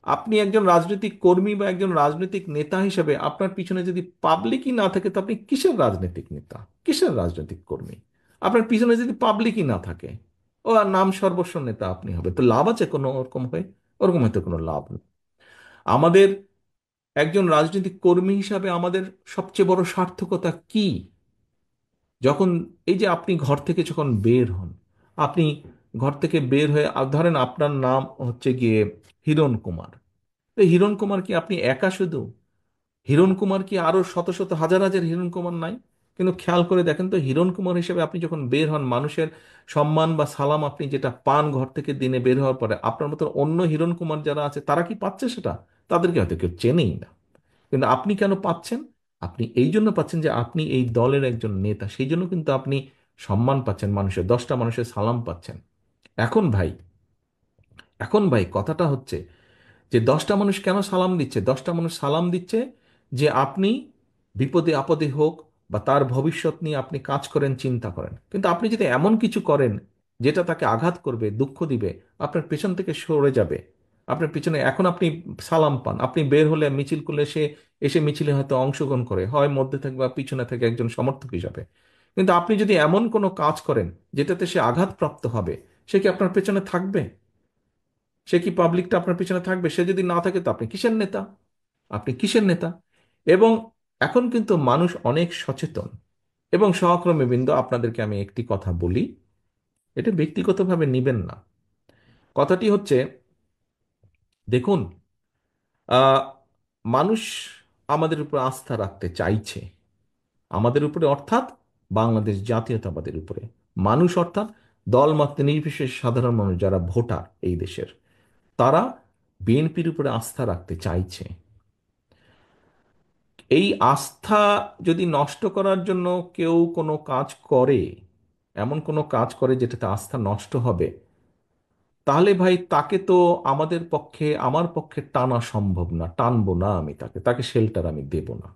আপনি একজন রাজনৈতিক কর্মী বা একজন রাজনৈতিক নেতা হিসেবে আপনার পিছনে যদি পাবলিকই না থাকে, তো আপনি কিসের রাজনৈতিক নেতা, কিসের রাজনৈতিক কর্মী? আপনার পিছনে যদি পাবলিকই না থাকে, ও আর নাম সর্বস্ব নেতা আপনি হবে, তো লাভ আছে কোনো ওরকম হয়ে? ওরকম হয়তো কোনো লাভ নেই। আমাদের একজন রাজনৈতিক কর্মী হিসাবে আমাদের সবচেয়ে বড় সার্থকতা কি? যখন এই যে আপনি ঘর থেকে যখন বের হন, আপনি ঘর থেকে বের হয়ে ধরেন আপনার নাম হচ্ছে গিয়ে হিরণ কুমার। তো হিরণ কুমার কি আপনি একা শুধু? হিরণ কুমার কি আরো শত শত হাজার হাজার হিরণ কুমার নাই? কিন্তু খেয়াল করে দেখেন তো, হিরণ কুমার হিসেবে আপনি যখন বের হন, মানুষের সম্মান বা সালাম আপনি যেটা পান ঘর থেকে দিনে বের হওয়ার পরে, আপনার মতো অন্য হিরণ কুমার যারা আছে তারা কি পাচ্ছে সেটা? তাদেরকে হয়তো কেউ চেনেই না। কিন্তু আপনি কেন পাচ্ছেন? আপনি এই জন্য পাচ্ছেন যে আপনি এই দলের একজন নেতা, সেই জন্য কিন্তু আপনি সম্মান পাচ্ছেন, মানুষের 10টা মানুষের সালাম পাচ্ছেন। এখন ভাই, এখন ভাই কথাটা হচ্ছে যে 10টা মানুষ কেন সালাম দিচ্ছে? 10টা মানুষ সালাম দিচ্ছে যে আপনি বিপদে আপদে হোক বা তার ভবিষ্যৎ নিয়ে আপনি কাজ করেন, চিন্তা করেন। কিন্তু আপনি যদি এমন কিছু করেন যেটা তাকে আঘাত করবে, দুঃখ দিবে, আপনার পেছন থেকে সরে যাবে, আপনার পিছনে এখন আপনি সালাম পান, আপনি বের হলে মিছিল করলে সে এসে মিছিলে হয়তো অংশগ্রহণ করে, হয় মধ্যে থেকে বা পিছনে থেকে একজন সমর্থক হিসাবে। কিন্তু আপনি যদি এমন কোনো কাজ করেন যেটাতে সে আঘাতপ্রাপ্ত হবে, সে কি আপনার পেছনে থাকবে? সে কি পাবলিকটা আপনার পিছনে থাকবে? সে যদি না থাকে তো আপনি কিসের নেতা? আপনি কিসের নেতা? এবং এখন কিন্তু মানুষ অনেক সচেতন। এবং সহকর্মী বৃন্দ, আপনাদেরকে আমি একটি কথা বলি, এটা ব্যক্তিগতভাবে নিবেন না। কথাটি হচ্ছে, দেখুন, আহ, মানুষ আমাদের উপর আস্থা রাখতে চাইছে, আমাদের উপরে অর্থাৎ বাংলাদেশ জাতীয়তাবাদের উপরে। মানুষ অর্থাৎ দলমত নির্বিশেষে সাধারণ মানুষ যারা ভোটার এই দেশের, তারা বিএনপির উপরে আস্থা রাখতে চাইছে। এই আস্থা যদি নষ্ট করার জন্য কেউ কোনো কাজ করে, এমন কোনো কাজ করে যেটাতে আস্থা নষ্ট হবে, তাহলে ভাই তাকে তো আমাদের পক্ষে, আমার পক্ষে টানা সম্ভব না, টানবো না আমি তাকে, তাকে শেল্টার আমি দেব না।